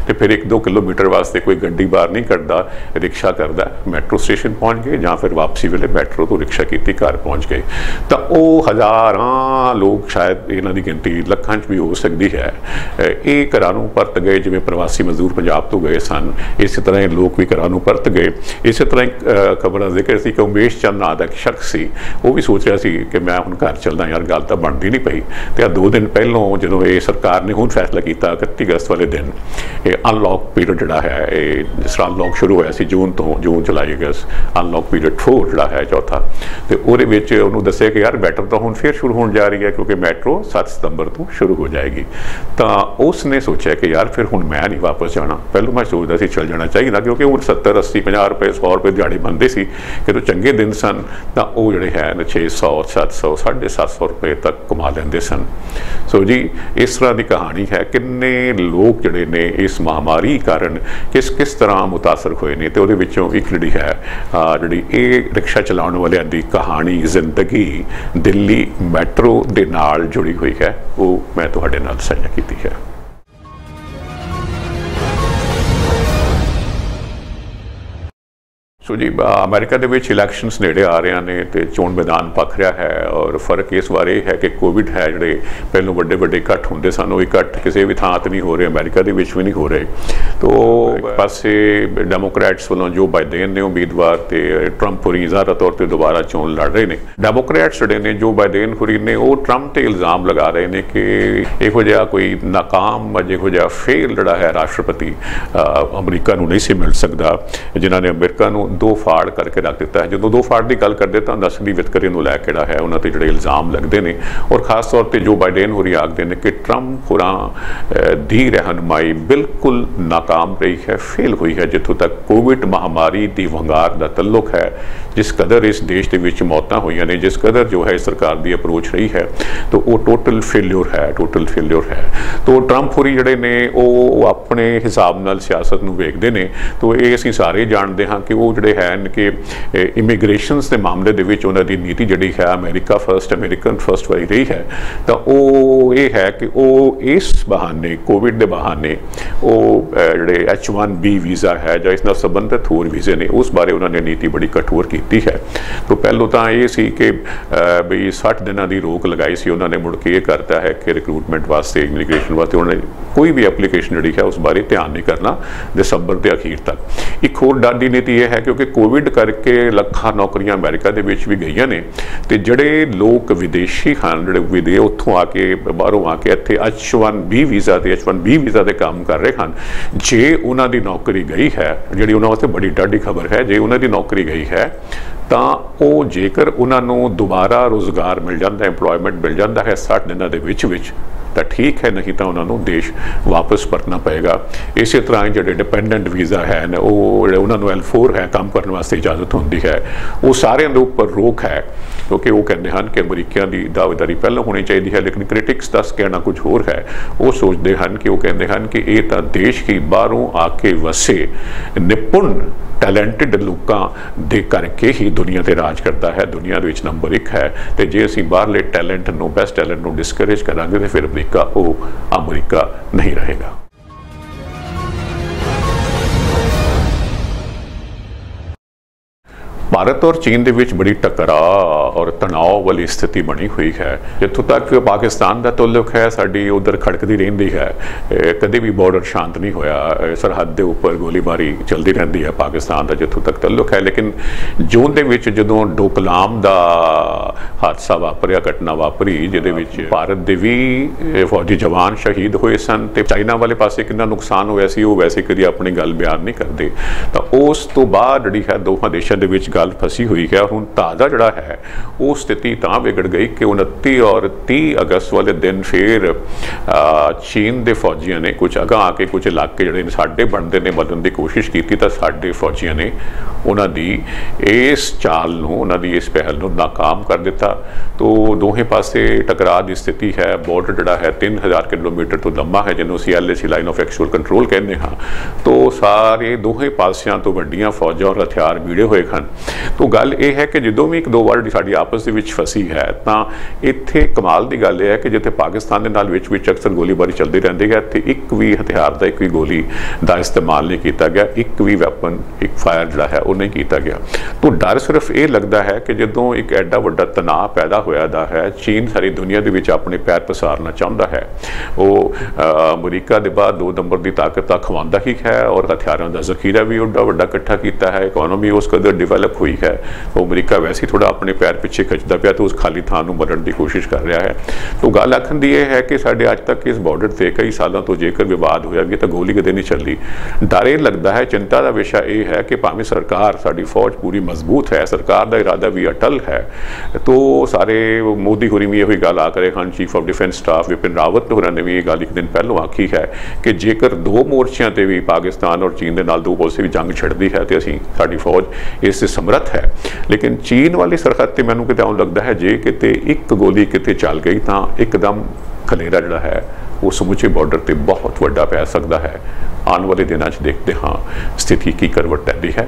तो फिर 1-2 किलोमीटर वास्ते कोई गड्डी बाहर नहीं करता, रिक्शा करता, मैट्रो स्टेशन पहुँच गए, जहाँ फिर वापसी वेले मैट्रो तो रिक्शा की घर पहुँच गए। तो वो हज़ारां लोग शायद इन्हां दी गिनती लखां च भी हो सकती है। ये घरां नूं परत गए, जिवें प्रवासी मजदूर पंजाब ਤੋਂ ਗਏ ਸਨ, ਇਸੇ ਤਰ੍ਹਾਂ ਲੋਕ ਵੀ ਘਰਾਂ ਨੂੰ ਪਰਤ ਗਏ। ਇਸੇ ਤਰ੍ਹਾਂ ਖਬਰ ਦਾ ਜ਼ਿਕਰ ਸੀ ਕਿ ਉਮੇਸ਼ ਚੰਦ ਨਾਂ ਦਾ ਇੱਕ ਸ਼ਖਸ ਸੀ, ਉਹ ਵੀ ਸੋਚ ਰਿਹਾ ਸੀ ਕਿ ਮੈਂ ਹੁਣ ਘਰ ਚੱਲਦਾ, ਯਾਰ ਗੱਲ ਤਾਂ ਬਣਦੀ ਨਹੀਂ ਪਈ। ਤੇ 2 ਦਿਨ ਪਹਿਲੋਂ ਜਦੋਂ ਇਹ ਸਰਕਾਰ ਨੇ ਹੁਣ ਫੈਸਲਾ ਕੀਤਾ 31 ਅਗਸਤ ਵਾਲੇ ਦਿਨ ਇਹ ਅਨਲੌਕ ਪੀਰੀਅਡ ਜਿਹੜਾ ਹੈ, ਇਹ ਜਿਸ ਤਰ੍ਹਾਂ ਅਨਲੌਕ ਸ਼ੁਰੂ ਹੋਇਆ ਸੀ ਜੂਨ ਜੁਲਾਈ ਅਗਸਤ, ਅਨਲੌਕ ਪੀਰੀਅਡ 4 ਜਿਹੜਾ ਹੈ ਚੌਥਾ, ਤੇ ਉਹਦੇ ਵਿੱਚ ਉਹਨੂੰ ਦੱਸਿਆ ਕਿ ਯਾਰ ਬੈਟਰ ਤਾਂ ਹੁਣ ਫਿਰ ਸ਼ੁਰੂ ਹੋਣ ਜਾ ਰਹੀ ਹੈ ਕਿਉਂਕਿ ਮੈਟਰੋ 7 ਸਤੰਬਰ ਤੋਂ ਸ਼ੁਰੂ ਹੋ ਜਾਏਗੀ। ਤਾਂ ਉਸ ਨੇ ਸੋਚਿਆ ਕਿ ਯਾਰ ਫਿਰ ਹੁਣ ਮੈਂ ਨਹੀਂ ਵਾਪਸ ਜਾਣਾ। ਪਹਿਲੋਂ ਮੈਂ ਸੋਚਦਾ ਸੀ ਚੱਲ ਜਾਣਾ ਚਾਹੀਦਾ ਕਿਉਂਕਿ ਹੁਣ 70 80 50 ਰੁਪਏ 100 ਰੁਪਏ ਦਿਹਾੜੀ ਬਣਦੇ ਸੀ, ਜਦੋਂ ਚੰਗੇ ਦਿਨ ਸਨ ਤਾਂ ਉਹ ਜਿਹੜੇ ਹੈ 600 700 750 ਰੁਪਏ ਤੱਕ ਕਮਾ ਲੈਂਦੇ ਸਨ। ਸੋ ਜੀ ਇਸ ਤਰ੍ਹਾਂ ਦੀ ਕਹਾਣੀ ਹੈ, ਕਿੰਨੇ ਲੋਕ ਜਿਹੜੇ ਨੇ ਇਸ ਮਹਾਮਾਰੀ ਕਾਰਨ ਕਿਸ ਤਰ੍ਹਾਂ ਮੁਤਾਸਰ ਹੋਏ ਨੇ। ਤੇ ਉਹਦੇ ਵਿੱਚੋਂ ਇੱਕ ਜਿਹੜੀ ਹੈ ਜਿਹੜੀ ਇਹ ਰਿਕਸ਼ਾ ਚਲਾਉਣ ਵਾਲਿਆਂ ਦੀ ਕਹਾਣੀ, ਜ਼ਿੰਦਗੀ ਦਿੱਲੀ ਮੈਟਰੋ ਦੇ ਨਾਲ ਜੁੜੀ ਹੋਈ ਹੈ, ਉਹ ਮੈਂ ਤੁਹਾਡੇ ਨਾਲ ਸਾਂਝਾ ਕੀਤੀ ਹੈ। ਸੋ ਜੀ ਅਮਰੀਕਾ ਦੇ ਵਿੱਚ ਇਲੈਕਸ਼ਨਸ ਨੇੜੇ ਆ ਰਹੇ ਨੇ ਤੇ ਚੋਣ ਮੈਦਾਨ ਪੱਖ ਰਿਹਾ ਹੈ, ਔਰ ਫਰਕ ਇਸ ਬਾਰੇ ਹੈ ਕਿ ਕੋਵਿਡ ਹੈ, ਜਿਹੜੇ ਪਹਿਲੋਂ ਵੱਡੇ ਵੱਡੇ ਇਕੱਠ ਹੁੰਦੇ ਸਨ ਉਹ ਇਕੱਠ ਕਿਸੇ ਵੀ ਥਾਂ 'ਤੇ ਨਹੀਂ ਹੋ ਰਹੇ, ਅਮਰੀਕਾ ਦੇ ਵਿੱਚ ਵੀ ਨਹੀਂ ਹੋ ਰਹੇ। ਤੋ ਇੱਕ ਪਾਸੇ ਡੈਮੋਕ੍ਰੈਟਸ ਵੱਲੋਂ ਜੋ ਬਾਈਡਨ ਨੇ ਉਮੀਦਵਾਰ ਤੇ ਟਰੰਪ ਹੋਰੀ ਜ਼ਾਹਰ ਤੌਰ ਤੇ ਦੁਬਾਰਾ ਚੋਣ ਲੜ ਰਹੇ ਨੇ। ਡੈਮੋਕ੍ਰੈਟਸ ਜਿਹੜੇ ਨੇ ਜੋ ਬਾਈਡਨ ਹੋਰੀ ਨੇ ਉਹ ਟਰੰਪ ਤੇ ਇਲਜ਼ਾਮ ਲਗਾ ਰਹੇ ਨੇ ਕਿ ਇਹੋ ਜਿਹਾ ਕੋਈ ਨਾਕਾਮ ਜਿਹੋ ਜਿਹਾ ਫੇਲ ਜਿਹੜਾ ਹੈ ਰਾਸ਼ਟਰਪਤੀ ਅਮਰੀਕਾ ਨੂੰ ਨਹੀਂ ਸੀ ਮਿਲ ਸਕਦਾ, ਜਿਨ੍ਹਾਂ ਨੇ ਅਮਰੀਕਾ ਨੂੰ 2 ਫਾੜ ਕਰਕੇ ਰੱਖ ਦਿੱਤਾ ਹੈ। ਜਦੋਂ 2 ਫਾੜ ਦੀ ਗੱਲ ਕਰਦੇ ਤਾਂ ਨਸਲੀ ਵਿਤਕਰੇ ਨੂੰ ਲੈ ਕੇ ਜਿਹੜਾ ਹੈ ਉਹਨਾਂ ਤੇ ਜਿਹੜੇ ਇਲਜ਼ਾਮ ਲੱਗਦੇ ਨੇ, ਔਰ ਖਾਸ ਤੌਰ ਤੇ ਜੋ ਬਾਈਡਨ ਹੋਰੀ ਆਖਦੇ ਨੇ ਕਿ ਟਰੰਪ ਹੋਰਾਂ ਦੀ ਰਹਿਨੁਮਾਈ ਬਿਲਕੁਲ ਨਾਕਾਮ ਰਹੀ ਹੈ, ਫੇਲ ਹੋਈ ਹੈ। ਜਿੱਥੋਂ ਤੱਕ ਕੋਵਿਡ ਮਹਾਮਾਰੀ ਦੀ ਵੰਗਾਰ ਦਾ ਤਲੁਕ ਹੈ, ਜਿਸ ਕਦਰ ਇਸ ਦੇਸ਼ ਦੇ ਵਿੱਚ ਮੌਤਾਂ ਹੋਈਆਂ ਨੇ, ਜਿਸ ਕਦਰ ਜੋ ਹੈ ਸਰਕਾਰ ਦੀ ਅਪਰੋਚ ਰਹੀ ਹੈ, ਤਾਂ ਉਹ ਟੋਟਲ ਫੇਲਿਅਰ ਹੈ, ਟੋਟਲ ਫੇਲਿਅਰ ਹੈ। ਤਾਂ ਟਰੰਪ ਹੋਰੀ ਜਿਹੜੇ ਨੇ ਉਹ ਆਪਣੇ ਹਿਸਾਬ ਨਾਲ ਸਿਆਸਤ ਨੂੰ ਵੇਖਦੇ ਨੇ। ਤਾਂ ਇਹ ਅਸੀਂ ਸਾਰੇ ਜਾਣਦੇ ਹਾਂ ਕਿ ਉਹ ਜਿਹੜੇ ਹਨ ਕਿ ਇਮੀਗ੍ਰੇਸ਼ਨਸ ਦੇ ਮਾਮਲੇ ਦੇ ਵਿੱਚ ਉਹਨਾਂ ਦੀ ਨੀਤੀ ਜਿਹੜੀ ਹੈ ਅਮਰੀਕਾ ਫਸਟ, ਅਮਰੀਕਨ ਫਸਟ ਵਾਲੀ ਰਹੀ ਹੈ। ਤਾਂ ਉਹ ਇਹ ਹੈ ਕਿ ਉਹ ਇਸ ਬਹਾਨੇ, ਕੋਵਿਡ ਦੇ ਬਹਾਨੇ, ਉਹ ਜਿਹੜੇ H1B ਵੀਜ਼ਾ ਹੈ ਜਾਂ ਇਸ ਨਾਲ ਸੰਬੰਧਿਤ ਹੋਰ ਵੀਜ਼ੇ ਨੇ ਉਸ ਬਾਰੇ ਉਹਨਾਂ ਨੇ ਨੀਤੀ ਬੜੀ ਕਠੋਰ ਕੀਤੀ ਹੈ। ਤਾਂ ਪਹਿਲੋਂ ਤਾਂ ਇਹ ਸੀ ਕਿ ਬਈ 60 ਦਿਨਾਂ ਦੀ ਰੋਕ ਲਗਾਈ ਸੀ, ਉਹਨਾਂ ਨੇ ਮੁੜ ਕੇ ਇਹ ਕਰਤਾ ਹੈ ਕਿ ਰਿਕਰੂਟਮੈਂਟ ਵਾਸਤੇ, ਇਮੀਗ੍ਰੇਸ਼ਨ ਵਾਸਤੇ ਉਹਨਾਂ ਨੇ ਕੋਈ ਵੀ ਐਪਲੀਕੇਸ਼ਨ ਜਿਹੜੀ ਹੈ ਉਸ ਬਾਰੇ ਧਿਆਨ ਨਹੀਂ ਕਰਨਾ ਦਸੰਬਰ ਦੇ ਅਖੀਰ ਤੱਕ। ਇੱਕ ਹੋਰ ਡਰ ਦੀ ਨੀਤੀ ਇਹ ਹੈ ਕਿਉਂਕਿ ਕੋਵਿਡ ਕਰਕੇ ਲੱਖਾਂ ਨੌਕਰੀਆਂ ਅਮਰੀਕਾ ਦੇ ਵਿੱਚ ਵੀ ਗਈਆਂ ਨੇ, ਤੇ ਜਿਹੜੇ ਲੋਕ ਵਿਦੇਸ਼ੀ ਹਨ, ਜਿਹੜੇ ਉੱਥੋਂ ਆ ਕੇ ਬਾਹਰੋਂ ਆ ਕੇ ਇੱਥੇ H1B ਵੀਜ਼ਾ ਤੇ H1B ਵੀਜ਼ਾ ਤੇ ਕੰਮ ਕਰ ਰਹੇ ਹਨ, ਜੇ ਉਹਨਾਂ ਦੀ ਨੌਕਰੀ ਗਈ ਹੈ, ਜਿਹੜੀ ਉਹਨਾਂ ਵਾਸਤੇ ਬੜੀ ਡਾਢੀ ਖਬਰ ਹੈ, ਜੇ ਉਹਨਾਂ ਦੀ ਨੌਕਰੀ ਗਈ ਹੈ ਤਾਂ ਉਹ ਜੇਕਰ ਉਹਨਾਂ ਨੂੰ ਦੁਬਾਰਾ ਰੁਜ਼ਗਾਰ ਮਿਲ ਜਾਂਦਾ, ਇੰਪਲੋਇਮੈਂਟ ਮਿਲ ਜਾਂਦਾ ਹੈ 60 ਦਿਨਾਂ ਦੇ ਵਿੱਚ ਤਾਂ ਠੀਕ ਹੈ, ਨਹੀਂ ਤਾਂ ਉਹਨਾਂ ਨੂੰ ਦੇਸ਼ ਵਾਪਸ ਪਰਤਣਾ ਪਏਗਾ। ਇਸੇ ਤਰ੍ਹਾਂ ਜਿਹੜੇ ਡਿਪੈਂਡੈਂਟ ਵੀਜ਼ਾ ਹੈ ਉਹ ਜਿਹੜੇ ਉਹਨਾਂ ਨੂੰ L4 ਹੈ, ਕੰਮ ਕਰਨ ਵਾਸਤੇ ਇਜਾਜ਼ਤ ਹੁੰਦੀ ਹੈ, ਉਹ ਸਾਰਿਆਂ ਦੇ ਉੱਪਰ ਰੋਕ ਹੈ ਕਿਉਂਕਿ ਉਹ ਕਹਿੰਦੇ ਹਨ ਕਿ ਅਮਰੀਕੀਆਂ ਦੀ ਦਾਅਵੇਦਾਰੀ ਪਹਿਲਾਂ ਹੋਣੀ ਚਾਹੀਦੀ ਹੈ। ਲੇਕਿਨ ਕ੍ਰਿਟਿਕਸ ਦਾ ਕਹਿਣਾ ਕੁਝ ਹੋਰ ਹੈ, ਉਹ ਸੋਚਦੇ ਹਨ ਕਿ ਉਹ ਕਹਿੰਦੇ ਹਨ ਕਿ ਇਹ ਤਾਂ ਦੇਸ਼ ਹੀ ਬਾਹਰੋਂ ਆ ਕੇ ਵਸੇ ਨਿਪੁੰਨ ਟੈਲੈਂਟਡ ਲੋਕਾਂ ਦੇ ਕਰਕੇ ਹੀ ਦੁਨੀਆ ਤੇ ਰਾਜ ਕਰਦਾ ਹੈ, ਦੁਨੀਆ ਦੇ ਵਿੱਚ ਨੰਬਰ 1 ਹੈ। ਤੇ ਜੇ ਅਸੀਂ ਬਾਹਰਲੇ ਟੈਲੈਂਟ ਨੂੰ, ਬੈਸਟ ਟੈਲੈਂਟ ਨੂੰ ਡਿਸਕਰੇਜ ਕਰਾਂਗੇ ਤੇ ਫਿਰ ਅਮਰੀਕਾ ਉਹ ਅਮਰੀਕਾ ਨਹੀਂ ਰਹੇਗਾ। भारत और चीन ਦੇ ਵਿੱਚ ਬੜੀ ਟਕਰਾਅ ਔਰ ਤਣਾਅ ਵਾਲੀ ਸਥਿਤੀ ਬਣੀ ਹੋਈ ਹੈ। ਜਿੱਥੋਂ ਤੱਕ ਪਾਕਿਸਤਾਨ ਦਾ ਤਾਲੁਕ ਹੈ, ਸਾਡੀ ਉਧਰ ਖੜਕਦੀ ਰਹਿੰਦੀ ਹੈ, ਕਦੇ ਵੀ ਬਾਰਡਰ ਸ਼ਾਂਤ ਨਹੀਂ ਹੋਇਆ, ਸਰਹੱਦ ਦੇ ਉੱਪਰ ਗੋਲੀਬਾਰੀ ਚੱਲਦੀ ਰਹਿੰਦੀ ਹੈ ਪਾਕਿਸਤਾਨ ਦਾ ਜਿੱਥੋਂ ਤੱਕ ਤਾਲੁਕ ਹੈ। ਲੇਕਿਨ ਜੂਨ ਦੇ ਵਿੱਚ ਜਦੋਂ ਡੋਕਲਾਮ ਦਾ ਹਾਦਸਾ ਵਾਪਰਿਆ, ਘਟਨਾ ਵਾਪਰੀ, ਜਿਹਦੇ ਵਿੱਚ ਭਾਰਤ ਦੇ ਵੀ ਫੌਜੀ ਜਵਾਨ ਸ਼ਹੀਦ ਹੋਏ ਸਨ ਤੇ ਚਾਈਨਾ ਵਾਲੇ ਪਾਸੇ ਕਿੰਨਾ ਨੁਕਸਾਨ ਹੋਇਆ ਸੀ ਉਹ ਵੈਸੇ ਕਦੀ ਆਪਣੀ ਗੱਲ ਬਿਆਨ ਨਹੀਂ ਕਰਦੇ। ਤਾਂ ਉਸ ਤੋਂ ਬਾਅਦ ਜਿਹੜੀ ਹੈ ਦੋਹਾਂ ਦੇਸ਼ਾਂ ਦੇ ਵਿੱਚ ਗੱਲ ਫਸੀ ਹੋਈ ਹੈ। ਹੁਣ ਤਾਜ਼ਾ ਜਿਹੜਾ ਹੈ ਉਹ ਸਥਿਤੀ ਤਾਂ ਵਿਗੜ ਗਈ ਕਿ 29 ਔਰ 30 ਅਗਸਤ ਵਾਲੇ ਦਿਨ ਫਿਰ ਚੀਨ ਦੇ ਫੌਜੀਆਂ ਨੇ ਕੁਝ ਅਗਾਂਹ ਆ ਕੇ ਕੁਝ ਇਲਾਕੇ ਜਿਹੜੇ ਸਾਡੇ ਬਣਦੇ ਨੇ ਬਦਲਣ ਦੀ ਕੋਸ਼ਿਸ਼ ਕੀਤੀ, ਤਾਂ ਸਾਡੇ ਫੌਜੀਆਂ ਨੇ ਉਹਨਾਂ ਦੀ ਇਸ ਚਾਲ ਨੂੰ, ਉਹਨਾਂ ਦੀ ਇਸ ਪਹਿਲ ਨੂੰ ਨਾਕਾਮ ਕਰ ਦਿੱਤਾ। ਤੋ ਦੋਹੇ ਪਾਸੇ ਟਕਰਾਅ ਦੀ ਸਥਿਤੀ ਹੈ। ਬਾਰਡਰ ਜਿਹੜਾ ਹੈ 3000 ਕਿਲੋਮੀਟਰ ਤੋਂ ਲੰਮਾ ਹੈ, ਜਿਹਨੂੰ ਅਸੀਂ LAC line of actual control ਕਹਿੰਦੇ ਹਾਂ। ਤੋ ਸਾਰੇ ਦੋਹੇ ਪਾਸਿਆਂ ਤੋਂ ਵੱਡੀਆਂ ਫੌਜਾਂ ਔਰ ਹਥਿਆਰ ਭੀੜੇ ਹੋਏ ਹਨ। तो गल ये है कि जो भी एक दो वर्ल्ड साड़ी आपस ਦੇ ਵਿੱਚ फसी है तो इत्थे कमाल की गल है कि जिथे पाकिस्तान के नाल विच अक्सर गोलीबारी चलती रहती है तो एक भी हथियार का एक भी गोली का इस्तेमाल नहीं किया गया, एक भी वैपन एक फायर जोड़ा है वो नहीं किया गया। तो डर सिर्फ ये लगता है कि जो एक एडा वड्डा तनाव पैदा होया है, चीन सारी दुनिया के विच अपने पैर पसारना चाहता है, वो अमरीका के बाद 2 नंबर की ताकत खवांदा ही है और हथियारों का जखीरा भी एडा वड्डा इकट्ठा किया है, इकोनॉमी उस कदर डिवेलप हुई है। तो अमरीका वैसे ही थोड़ा अपने पैर पिछे खिंचता पाया तो उस खाली थान को मरण की कोशिश कर रहा है। तो गल आखन की यह है कि साढ़े अज तक इस बॉर्डर से कई सालों तो जेकर विवाद होया भी तो गोली कदे नहीं चली। डर ये लगता है, चिंता का विषय यह है कि भावें सरकार साड़ी फौज पूरी मजबूत है, सरकार का इरादा भी अटल है, तो सारे मोदी होरी भी यही गल आ करे हैं, chief of defence staff Bipin Rawat होरां ने भी ये गल एक दिन पहलों आखी है कि जेकर 2 मोर्चों पर भी पाकिस्तान और चीन के नाल 2 पासे भी जंग छिड़ती है तो असीं साड़ी फौज इस समर्थ है। लेकिन चीन वाली सरहद से मैनूं किते लगता है जे किते एक गोली किते चल गई तो एकदम खलेरा जिहड़ा है वो समुचे बॉर्डर पर बहुत वड्डा पै सकता है। आने वाले दिनों देखते हाँ स्थिति की करवट लैंदी है।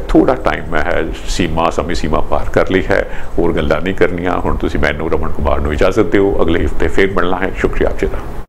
थोड़ा टाइम है, सीमा समय सीमा पार कर ली है, और गल्लां नहीं करनियां। हुण तुसीं मैनूं रमन कुमार नूं इजाजत दिओ, अगले हफ्ते फिर मिलना है। शुक्रिया आप जी दा।